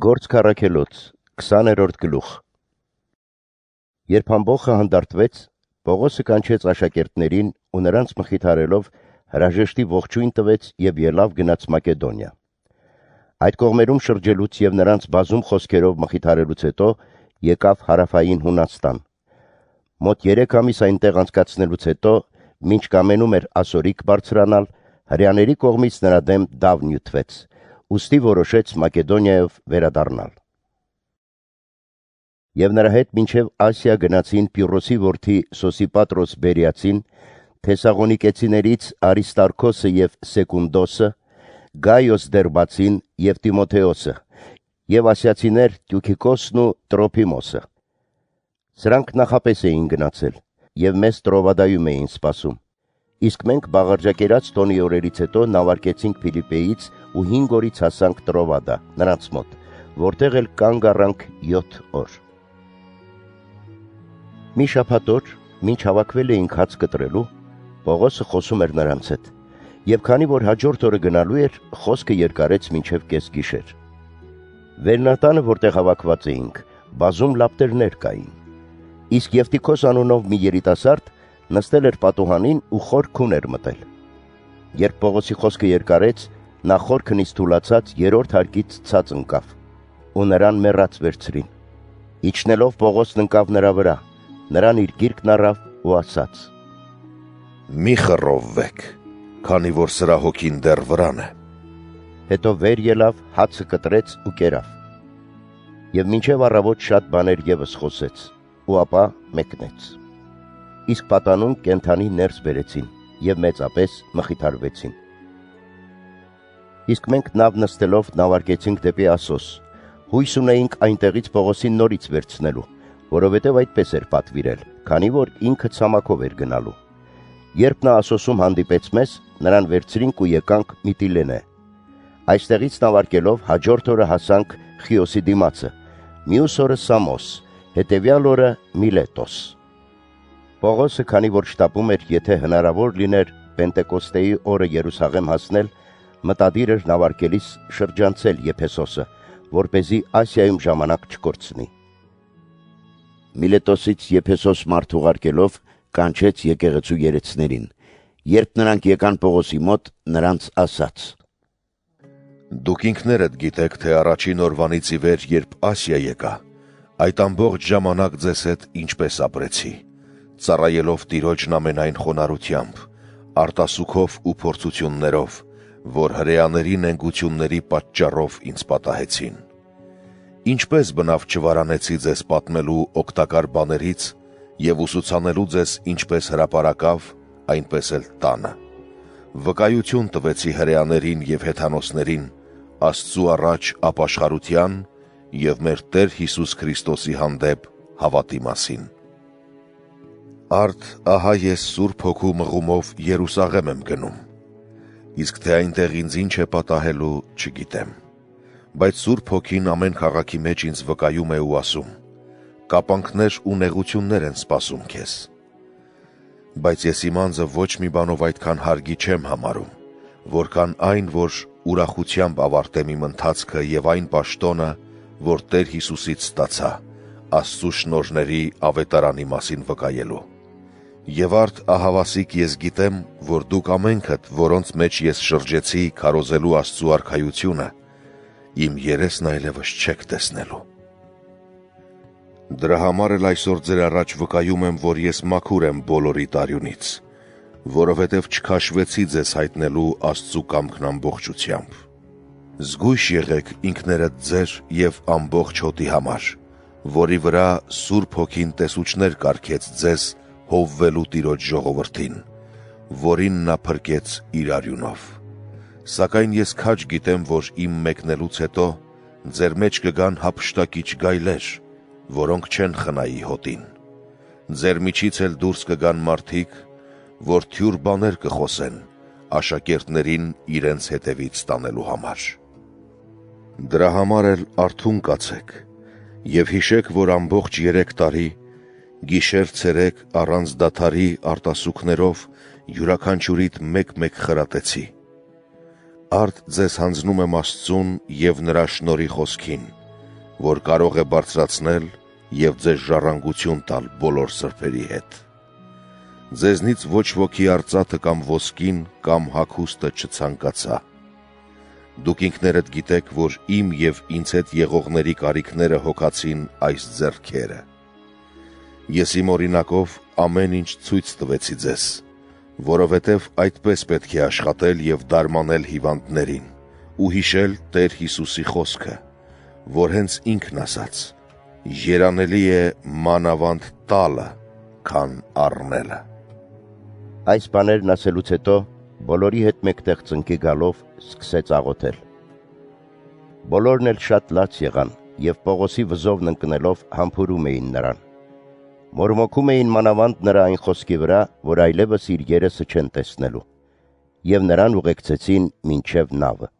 Գործք առաքելոց 20-րդ գլուխ։ Երբ ամբոխը հանդարտվեց, Պողոսը կանչեց աշակերտներին ու նրանց մխիթարելով հրաժեշտի ողջույն տվեց եւ ելավ գնաց Մակեդոնիա։ Այդ կողմերում շրջելուց եւ նրանց բազում խոսքերով մխիթարելուց հետո եկավ հարավային Հունաստան։ Մոտ 3 ամիս այնտեղ անցկացնելուց հետո, մինչ կամենում էր ասորիկ բարձրանալ, հրեաների կողմից նրա դեմ դավ նյութվեց, ուստի որոշեց Մակեդոնիայով վերադառնալ։ Եվ նրա հետ մինչև Ասիա գնացին Պիրոսի որդի Սոսիպատրոս Բերիացին, Թեսաղոնիկեցիներից Արիստարքոսը եւ Սեկունդոսը, Գայոս Դերբացին եւ Տիմոթեոսը, եւ ասիացիներ Տյուքիկոսն ու Տրոփիմոսը։ Սրանք նախապես էին գնացել եւ մեզ Տրովադայում էին սպասում։ Իսկ մենք բաղարջակերած տոնի օրերից հետո նավարկեցինք Փիլիպեից ու 5 օրից հասանք Տրովադա, նրանց մոտ, որտեղ էլ կանգ առանք 7 օր։ Մի շաբաթ օր, մինչ հավաքվել էինք հաց կտրելու, Պողոսը խոսում էր նրանց հետ, եւ քանի որ հաջորդ օրը գնալու էր, խոսքը երկարեց մինչև կեսգիշեր։ Վերնատանը, որտեղ հավաքված էինք, բազում լապտերներ կային։ Իսկ Եվտիքոս անունով մի երիտասարդ նստել էր պատուհանին ու խոր քուն էր մտել։ Երբ Պողոսի խոսքը երկարեց, նա խոր քնից թուլացած 3-րդ հարկից ցած ընկավ ու նրան մեռած վերցրին։ Իջնելով Պողոսն ընկավ նրա վրա, նրան իր գիրկն առավ ու ասաց. «Մի խռովվեք, քանի որ սրա հոգին դեռ վրան է»։ Հետո վեր ելավ, հացը կտրեց ու կերավ։ Եվ մինչև առավոտ շատ բաներ ևս խոսեց, ու ապա մեկնեց։ Իսկ պատանուն կենդանի ներս բերեցին եւ մեծապես մխիթարվեցին։ Իսկ մենք նավ նստելով նավարկեցինք դեպի Ասոս, հույս ունեինք այնտեղից Պողոսին նորից վերցնելու, որովհետև այդպես էր պատվիրել, քանի որ ինքը ցամաքով էր գնալու։ Երբ նա Ասոսում հանդիպեց մեզ, նրան վերցրինք ու եկանք Միտիլենե։ Այստեղից նավարկելով հաջորդ օրը հասանք Խիոսի դիմացը, մյուս օրը Սամոս, հետևյալ օրը Միլետոս։ Պողոսը, քանի որ շտապում էր, եթե հնարավոր լիներ Պենտեկոստեի օրը Երուսաղեմ հասնել, մտադիր էր նավարկելիս շրջանցել Եփեսոսը, որպեսզի Ասիայում ժամանակ չկորցնի։ Միլետոսից Եփեսոս մարդ ուղարկելով կանչեց եկեղեցու երեցներին։ Երբ նրանք եկան Պողոսի մոտ, նրանց ասաց. «Դուք ինքներդ գիտեք, թե առաջին օրվանից ի վեր, երբ Ասիա եկա, այդ ամբողջ ժամանակ ձեզ հետ ինչպես ապրեցի, ծառայելով Տիրոջն ամենայն խոնարհությամբ, արտասուքով ու փորձություններով, որ հրեաների նենգությունների պատճառով ինձ պատահեցին։ Ինչպես բնավ չվարանեցի ձեզ պատմելու օգտակար բաներից եւ ուսուցանելու ձեզ ինչպես հրապարակավ, այնպես էլ տանը։ Վկայություն տվեցի հրեաներին եւ հեթանոսներին Աստծու առաջ ապաշխարության եւ մեր Տեր Հիսուս Քրիստոսի հանդեպ հավատի մասին։ Արդ ահա ես Սուրբ Հոգու մղումով Երուսաղեմ եմ գնում, իսկ թե այնտեղ ինձ ինչ է պատահելու, չգիտեմ։ Բայց Սուրբ Հոգին ամեն քաղաքի մեջ ինձ վկայում է ու ասում. կապանքներ ու նեղություններ են սպասում քեզ։ Բայց ես իմ անձը ոչ մի բանով այդքան հարգի չեմ համարում, որքան այն, որ ուրախությամբ ավարտեմ իմ ընթացքը եւ այն պաշտոնը, որ Տեր Հիսուսից ստացա, Աստծու շնորհների ավետարանի մասին վկայելու։ Եվ արդ ահավասիկ ես գիտեմ, որ դուք ամենքդ, որոնց մեջ ես շրջեցի քարոզելու Աստծու արքայությունը, իմ երեսն այլևս չեք տեսնելու։ Դրա համար էլ այսօր ձեր առաջ վկայում եմ, որ ես մաքուր եմ բոլորի տարյունից, որովհետև չքաշվեցի ձեզ հայտնելու Աստծու կամքն ամբողջությամբ։ Զգույշ եղեք ինքներդ ձեր եւ ամբողջ հոտի համար, որի վրա Սուրբ Հոգին տեսուչներ կարգեց ձեզ հովվելու Տիրոջ ժողովրդին, որին նա փրկեց իր արյունով։ Սակայն ես քաջ գիտեմ, որ իմ մեկնելուց հետո ձեր մեջ կգան հափշտակիչ գայլեր, որոնք չեն խնայի հոտին։ Ձեր միջից էլ դուրս կգան մարդիկ, որ թյուր բաներ կխոսեն, աշակերտներին իրենց հետևից տանելու համար։ Դրա համար էլ արթուն կացեք եւ հիշեք, որ ամբողջ 3 տարի գիշեր-ցերեկ առանց դադարի արտասուքներով յուրաքանչյուրիդ մեկ-մեկ խրատեցի։ Արդ ձեզ հանձնում եմ Աստծուն եւ նրա շնորհի խոսքին, որ կարող է բարձրացնել և ձեզ ժառանգություն տալ բոլոր սրբերի հետ։ Ձեզնից ոչ ոքի արծաթը կամ ոսկին կամ հագուստը չցանկացա։ Դուք ինքներդ գիտեք, որ իմ և ինձ հետ եղողների կարիքները հոգացին այս ձեռքերը։ Ես իմ օրինակով ամեն ինչ ցույց տվեցի ձեզ, որովհետև այդպես պետք է աշխատել և դարմանել հիվանդներին ու հիշել Տեր Հիսուսի խոսքը, որ հենց ինքն ասաց. «Երանելի է մանավանդ տալը, քան առնելը»։ Այս բաներն ասելուց հետո բոլորի հետ մեկտեղ ծնկի գալով սկսեց աղոթել։ Բոլորն էլ շատ լաց եղան և Պողոսի վզովն ընկնելով համբուրում էին նրան։ Մորմոքում էին մանավանդ նրա այն խոսքի վրա, որ այլևս իր երեսը չեն տեսնելու, և նրան ուղեկցեցին մինչև նավը։